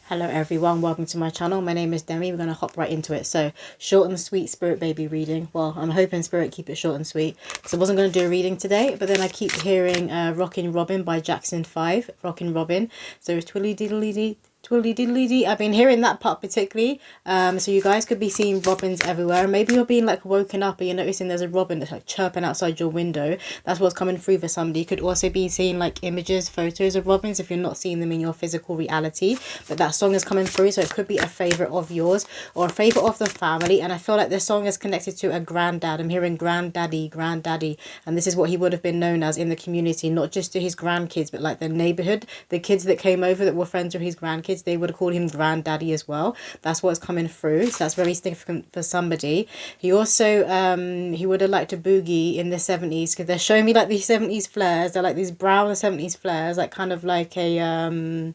Hello everyone, welcome to my channel. My name is Demi. We're going to hop right into it. So, short and sweet spirit baby reading. Well, I'm hoping spirit keep it short and sweet because I wasn't going to do a reading today, but then I keep hearing Rockin' Robin by Jackson 5, Rockin' Robin. So it's twiddly diddly dee. Twiddly diddly dee. I've been hearing that part particularly. So you guys could be seeing robins everywhere. Maybe you're being like woken up and you're noticing there's a robin that's like chirping outside your window. That's what's coming through for somebody. You could also be seeing like images, photos of robins if you're not seeing them in your physical reality. But that song is coming through, so it could be a favourite of yours or a favourite of the family. And I feel like this song is connected to a granddad. I'm hearing granddaddy, granddaddy. And this is what he would have been known as in the community, not just to his grandkids, but like the neighbourhood, the kids that came over that were friends with his grandkids. They would have called him granddaddy as well. That's what's coming through. So that's very significant for somebody. He also he would have liked to boogie in the 70s because they're showing me like these 70s flares. They're like these brown 70s flares, like kind of like a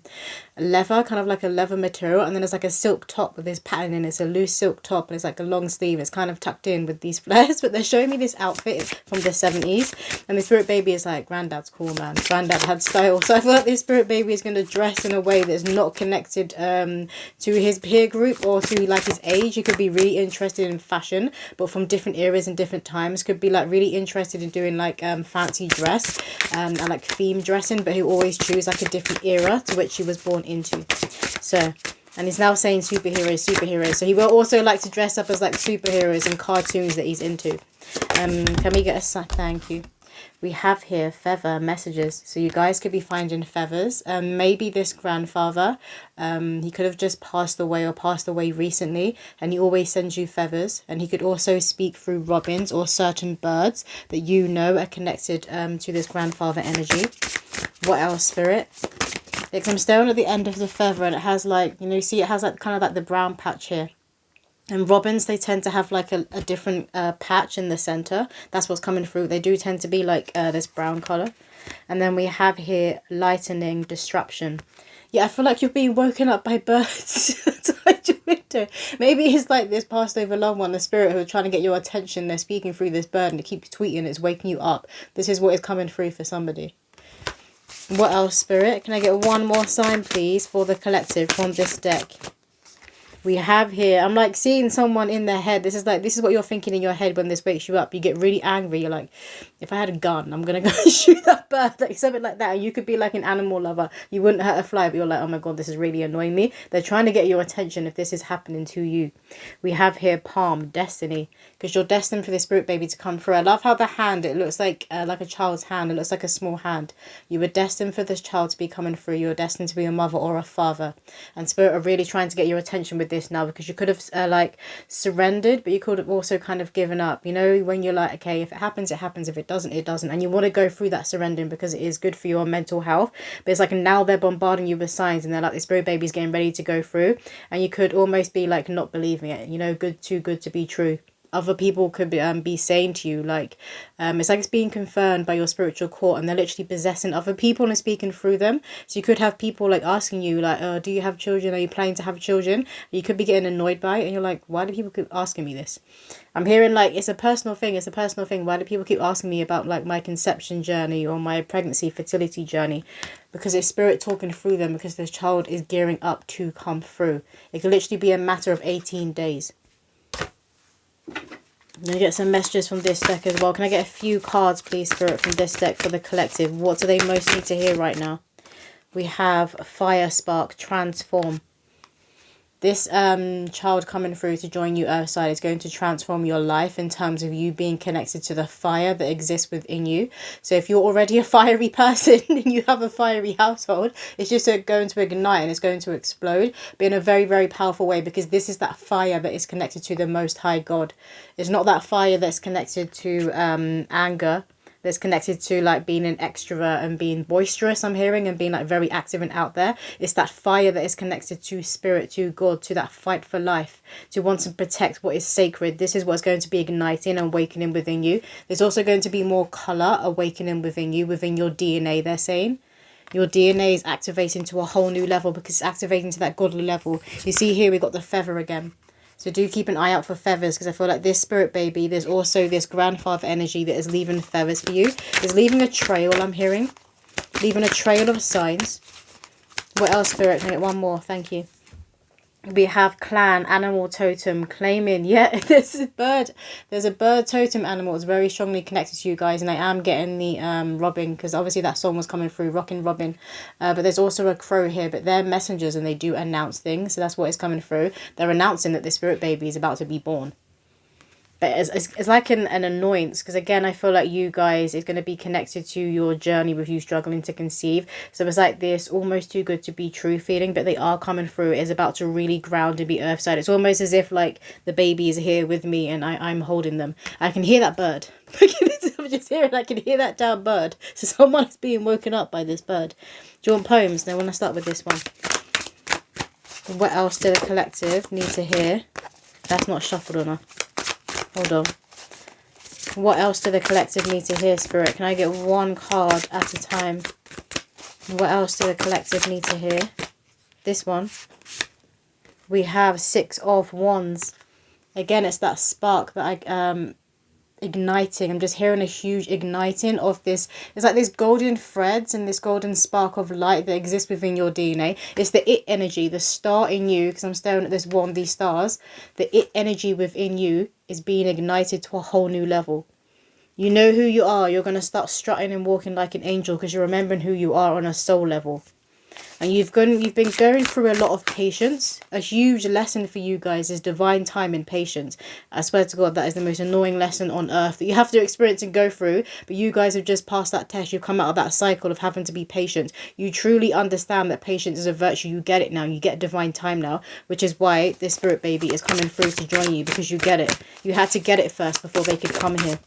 leather, kind of like a leather material, and then there's like a silk top with this pattern in it. It's a loose silk top and it's like a long sleeve. It's kind of tucked in with these flares, but they're showing me this outfit from the 70s, and the spirit baby is like, granddad's cool, man. Granddad had style. So I feel like this spirit baby is going to dress in a way that's not connected to his peer group or to like his age. He could be really interested in fashion, but from different eras and different times. Could be like really interested in doing like fancy dress and like theme dressing, but he always choose like a different era to which he was born into. So, and he's now saying superheroes. So he will also like to dress up as like superheroes and cartoons that he's into. Can we get a thank you? We have here feather messages. So you guys could be finding feathers. Maybe this grandfather, he could have just passed away or passed away recently, and he always sends you feathers. And he could also speak through robins or certain birds that you know are connected to this grandfather energy. What else, spirit? I'm staring at the end of the feather, and it has like, you know, you see it has like kind of like the brown patch here. And robins, they tend to have like a different patch in the center. That's what's coming through. They do tend to be like this brown color. And then we have here lightning disruption. Yeah, I feel like you're being woken up by birds outside your window. Maybe it's like this passed over loved one, the spirit who are trying to get your attention. They're speaking through this bird and it keeps tweeting. It's waking you up. This is what is coming through for somebody. What else, spirit? Can I get one more sign, please, for the collective from this deck? We have here, I'm like seeing someone in their head. This is what you're thinking in your head when this wakes you up. You get really angry. You're like, if I had a gun, I'm going to go shoot that bird. Like something like that. And you could be like an animal lover. You wouldn't hurt a fly, but you're like, oh my God, this is really annoying me. They're trying to get your attention if this is happening to you. We have here palm, destiny. Because you're destined for this spirit baby to come through. I love how the hand, it looks like a child's hand. It looks like a small hand. You were destined for this child to be coming through. You're destined to be a mother or a father. And spirit are really trying to get your attention with this now, because you could have like surrendered, but you could have also kind of given up. You know, when you're like, okay, if it happens, it happens. If it doesn't, it doesn't. And you want to go through that surrendering because it is good for your mental health. But it's like now they're bombarding you with signs and they're like, the spirit baby's getting ready to go through. And you could almost be like not believing it. You know, too good to be true. Other people could be saying to you like it's like it's being confirmed by your spiritual court, and they're literally possessing other people and speaking through them. So you could have people like asking you like, oh, do you have children? Are you planning to have children? You could be getting annoyed by it, and you're like, why do people keep asking me this? I'm hearing like it's a personal thing. Why do people keep asking me about like my conception journey or my pregnancy fertility journey? Because it's spirit talking through them, because this child is gearing up to come through. It could literally be a matter of 18 days. I'm going to get some messages from this deck as well. Can I get a few cards, please, spirit, from this deck for the collective? What do they most need to hear right now? We have fire spark, transform. This child coming through to join you Earthside is going to transform your life in terms of you being connected to the fire that exists within you. So if you're already a fiery person and you have a fiery household, it's just going to ignite and it's going to explode, but in a very, very powerful way, because this is that fire that is connected to the Most High God. It's not that fire that's connected to anger, that's connected to like being an extrovert and being boisterous, I'm hearing, and being like very active and out there. It's that fire that is connected to spirit, to God, to that fight for life, to want to protect what is sacred. This is what's going to be igniting and awakening within you. There's also going to be more color awakening within you, within your DNA, they're saying. Your DNA is activating to a whole new level, because it's activating to that godly level. You see here we got the feather again. So do keep an eye out for feathers, because I feel like this spirit baby, there's also this grandfather energy that is leaving feathers for you. It's leaving a trail, I'm hearing. Leaving a trail of signs. What else, spirit? Can I get one more? Thank you. We have clan, animal totem, claiming. Yeah, there's a bird. There's a bird totem animal. It's very strongly connected to you guys. And I am getting the Robin, because obviously that song was coming through, Rockin' Robin. But there's also a crow here. But they're messengers and they do announce things. So that's what is coming through. They're announcing that the spirit baby is about to be born. But it's like an annoyance, because again I feel like you guys is going to be connected to your journey with you struggling to conceive. So it's like this almost too good to be true feeling, but they are coming through. It's about to really ground and be earthside. It's almost as if like the baby is here with me and I'm holding them. I can hear that bird. I'm just hearing, I can hear that damn bird. So someone is being woken up by this bird. Do you want poems? No, I want to start with this one. What else do the collective need to hear? That's not shuffled enough. Hold on. What else do the collective need to hear, Spirit? Can I get one card at a time? What else do the collective need to hear? This one. We have 6 of Wands. Again, it's that spark that I igniting. I'm just hearing a huge igniting of this. It's like this golden threads and this golden spark of light that exists within your DNA. It's the it energy, the star in you, because I'm staring at this one, these stars. The it energy within you is being ignited to a whole new level. You know who you are. You're going to start strutting and walking like an angel because you're remembering who you are on a soul level. And you've been going through a lot of patience. A huge lesson for you guys is divine time and patience. I swear to God, that is the most annoying lesson on earth that you have to experience and go through. But you guys have just passed that test. You've come out of that cycle of having to be patient. You truly understand that patience is a virtue. You get it now. You get divine time now, which is why this spirit baby is coming through to join you, because you get it. You had to get it first before they could come here.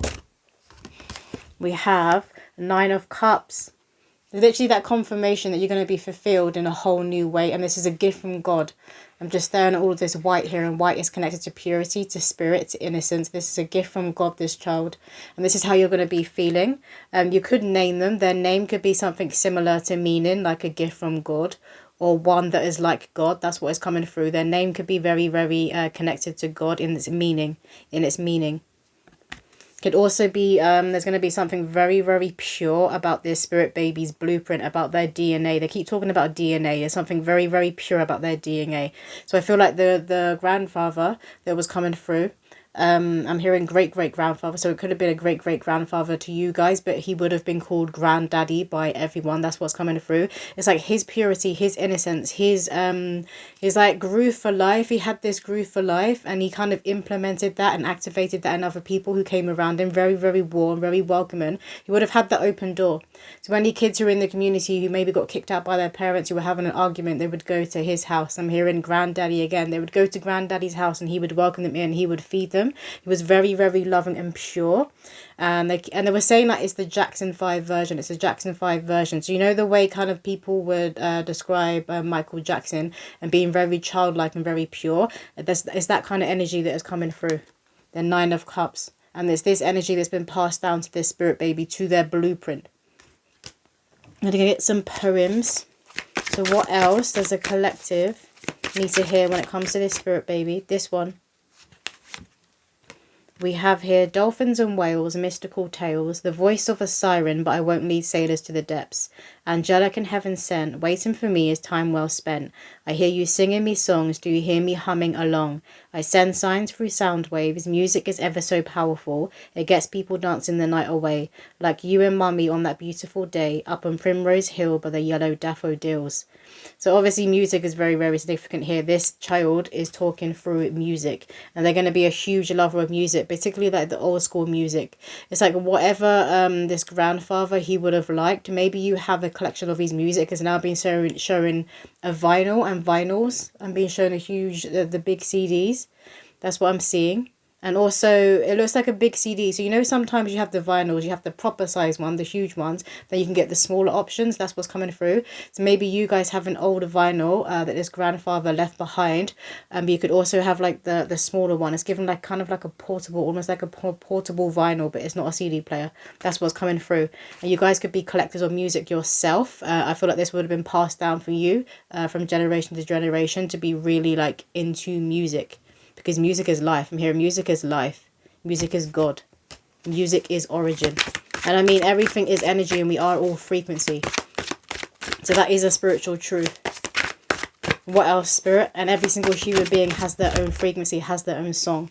We have 9 of Cups. Literally that confirmation that you're going to be fulfilled in a whole new way. And this is a gift from God. I'm just staring at all of this white here. And white is connected to purity, to spirit, to innocence. This is a gift from God, this child. And this is how you're going to be feeling. You could name them. Their name could be something similar to meaning, like a gift from God. Or one that is like God. That's what is coming through. Their name could be very, very connected to God in its meaning. Could also be, there's going to be something very, very pure about this spirit baby's blueprint, about their DNA. They keep talking about DNA. There's something very, very pure about their DNA. So I feel like the grandfather that was coming through, I'm hearing great-great-grandfather, so it could have been a great-great-grandfather to you guys, but he would have been called Granddaddy by everyone. That's what's coming through. It's like his purity, his innocence, his like groove for life. He had this groove for life, and he kind of implemented that and activated that in other people who came around him. Very, very warm, very welcoming. He would have had that open door. So any kids who are in the community who maybe got kicked out by their parents, who were having an argument, they would go to his house. I'm hearing Granddaddy again. They would go to Granddaddy's house and he would welcome them in. He would feed them. He was very, very loving and pure. And they were saying that it's the Jackson 5 version. It's a Jackson 5 version. So you know the way kind of people would describe Michael Jackson and being very childlike and very pure. It's that kind of energy that is coming through. The 9 of Cups. And there's this energy that's been passed down to this spirit baby, to their blueprint. I'm going to get some poems. So what else does a collective need to hear when it comes to this spirit baby? This one. We have here dolphins and whales, mystical tales, the voice of a siren, but I won't lead sailors to the depths. Angelic and heaven sent, waiting for me is time well spent. I hear you singing me songs, do you hear me humming along? I send signs through sound waves, music is ever so powerful. It gets people dancing the night away, like you and mummy on that beautiful day, up on Primrose Hill by the yellow daffodils. So obviously music is very, very significant here. This child is talking through music, and they're going to be a huge lover of music, particularly like the old school music. It's like whatever this grandfather he would have liked, maybe you have a collection of his music is now being showing a vinyl and vinyls. I'm being shown a huge, the big CDs. That's what I'm seeing. And also, it looks like a big CD. So, you know, sometimes you have the vinyls, you have the proper size one, the huge ones. Then you can get the smaller options. That's what's coming through. So maybe you guys have an older vinyl that this grandfather left behind. But you could also have like the smaller one. It's given like kind of like a portable, almost like a portable vinyl, but it's not a CD player. That's what's coming through. And you guys could be collectors of music yourself. I feel like this would have been passed down for you from generation to generation to be really like into music. Because music is life. I'm hearing music is life. Music is God. Music is origin. And I mean, everything is energy and we are all frequency. So that is a spiritual truth. What else, Spirit? And every single human being has their own frequency, has their own song.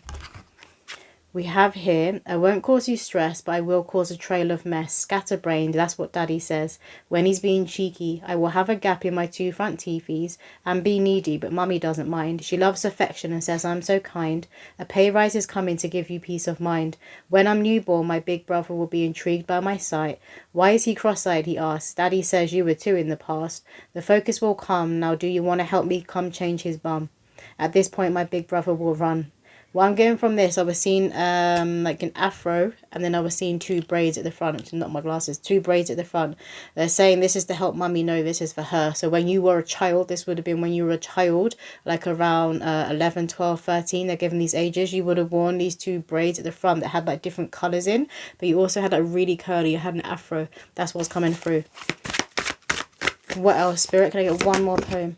We have here, I won't cause you stress, but I will cause a trail of mess. Scatterbrained, that's what Daddy says. When he's being cheeky, I will have a gap in my 2 front teethies and be needy, but Mummy doesn't mind. She loves affection and says I'm so kind. A pay rise is coming to give you peace of mind. When I'm newborn, my big brother will be intrigued by my sight. Why is he cross-eyed, he asks. Daddy says you were too in the past. The focus will come. Now do you want to help me come change his bum? At this point, my big brother will run. Well, I'm getting from this, I was seeing like an afro, and then I was seeing 2 braids at the front, which are not my glasses, 2 braids at the front. They're saying this is to help Mummy know this is for her. So when you were a child, this would have been when you were a child, like around 11, 12, 13, they're given these ages, you would have worn these 2 braids at the front that had like different colours in, but you also had like really curly, you had an afro. That's what's coming through. What else, Spirit? Can I get one more poem?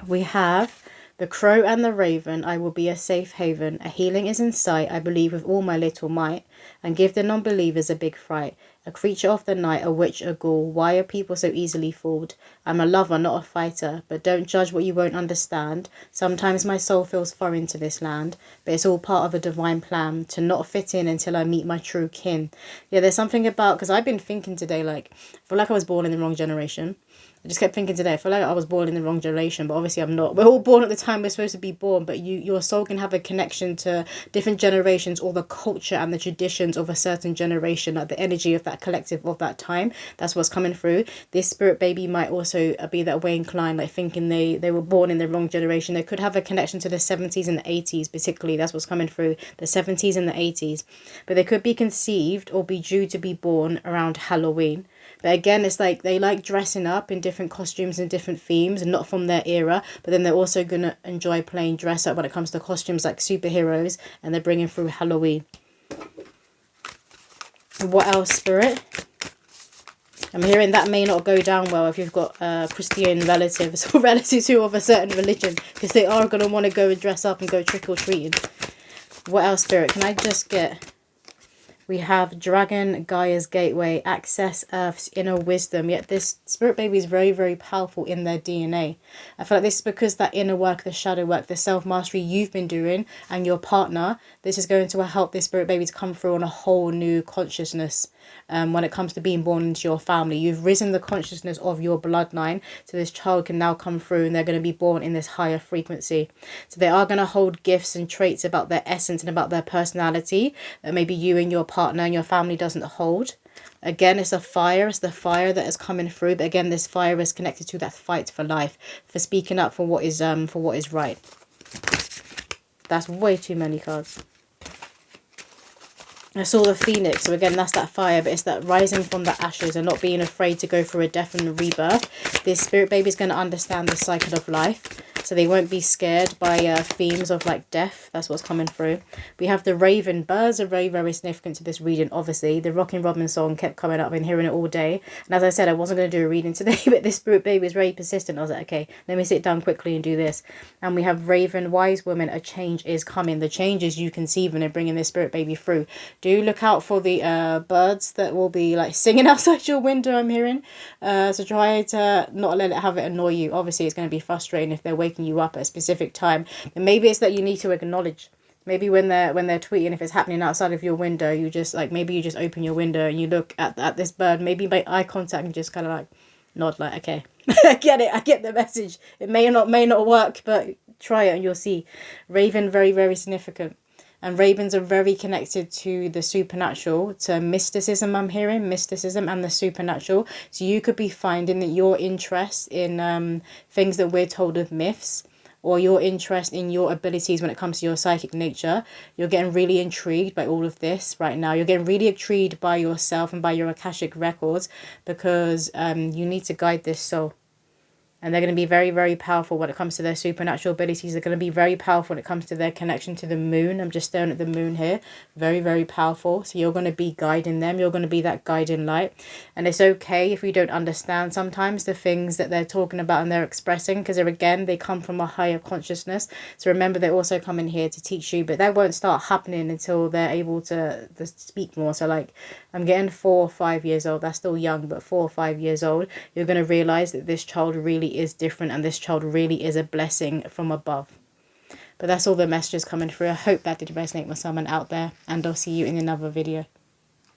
We have the crow and the raven, I will be a safe haven. A healing is in sight, I believe with all my little might, and give the non-believers a big fright. A creature of the night, a witch, a ghoul. Why are people so easily fooled? I'm a lover, not a fighter, but don't judge what you won't understand. Sometimes my soul feels foreign to this land, but it's all part of a divine plan to not fit in until I meet my true kin. Yeah, there's something about, because I've been thinking today, like, I feel like I was born in the wrong generation. I just kept thinking today, I feel like I was born in the wrong generation, but obviously I'm not. We're all born at the time we're supposed to be born, but your soul can have a connection to different generations or the culture and the traditions of a certain generation, like the energy of that collective of that time. That's what's coming through. This spirit baby might also be that way inclined, like thinking they were born in the wrong generation. They could have a connection to the 70s and the 80s, particularly. That's what's coming through, the 70s and the 80s. But they could be conceived or be due to be born around Halloween. But again, it's like they like dressing up in different costumes and different themes and not from their era. But then they're also going to enjoy playing dress up when it comes to costumes like superheroes. And they're bringing through Halloween. What else, Spirit? I'm hearing that may not go down well if you've got Christian relatives or relatives who are of a certain religion. Because they are going to want to go and dress up and go trick-or-treating. What else, Spirit? Can I just get... We have Dragon, Gaia's Gateway, Access Earth's Inner Wisdom. Yet this spirit baby is very, very powerful in their DNA. I feel like this is because that inner work, the shadow work, the self-mastery you've been doing and your partner, this is going to help this spirit baby to come through on a whole new consciousness. When it comes to being born into your family, you've risen the consciousness of your bloodline, so this child can now come through and they're going to be born in this higher frequency. So they are going to hold gifts and traits about their essence and about their personality that maybe you and your partner and your family doesn't hold. Again, it's a fire. It's the fire that is coming through. But again, this fire is connected to that fight for life, for speaking up for what is right. That's way too many cards. I saw the phoenix, so again that's that fire, but it's that rising from the ashes and not being afraid to go through a death and a rebirth. This spirit baby is going to understand the cycle of life, so they won't be scared by themes of like death. That's what's coming through. We have the raven. Birds are very, very significant to this reading. Obviously the Rockin Robin song kept coming up. I've been hearing it all day, and as I said, I wasn't going to do a reading today, but this spirit baby was very persistent. I was like, okay, let me sit down quickly and do this. And we have raven, wise woman, a change is coming. The changes you conceiving and bringing this spirit baby through. Do look out for the birds that will be like singing outside your window, I'm hearing. So try to not let it have it annoy you. Obviously it's going to be frustrating if they're waking you up at a specific time. And maybe it's that you need to acknowledge. Maybe when they're tweeting, if it's happening outside of your window, you just like, maybe you just open your window and you look at this bird, maybe make eye contact and just kind of like nod like, okay, I get it, I get the message. It may not work, but try it and you'll see. Raven, very, very significant. And ravens are very connected to the supernatural, to mysticism, I'm hearing, mysticism and the supernatural. So you could be finding that your interest in things that we're told of myths, or your interest in your abilities when it comes to your psychic nature, you're getting really intrigued by all of this right now. You're getting really intrigued by yourself and by your Akashic records, because you need to guide this soul. And they're going to be very, very powerful when it comes to their supernatural abilities. They're going to be very powerful when it comes to their connection to the moon. I'm just staring at the moon here. Very, very powerful. So you're going to be guiding them. You're going to be that guiding light. And it's okay if you don't understand sometimes the things that they're talking about and they're expressing. Because again, they come from a higher consciousness. So remember, they're also coming here to teach you. But that won't start happening until they're able to speak more. So like, I'm getting 4 or 5 years old. That's still young, but 4 or 5 years old. You're going to realise that this child really really is different, and this child really is a blessing from above. But that's all the messages coming through. I hope that did resonate with someone out there, and I'll see you in another video.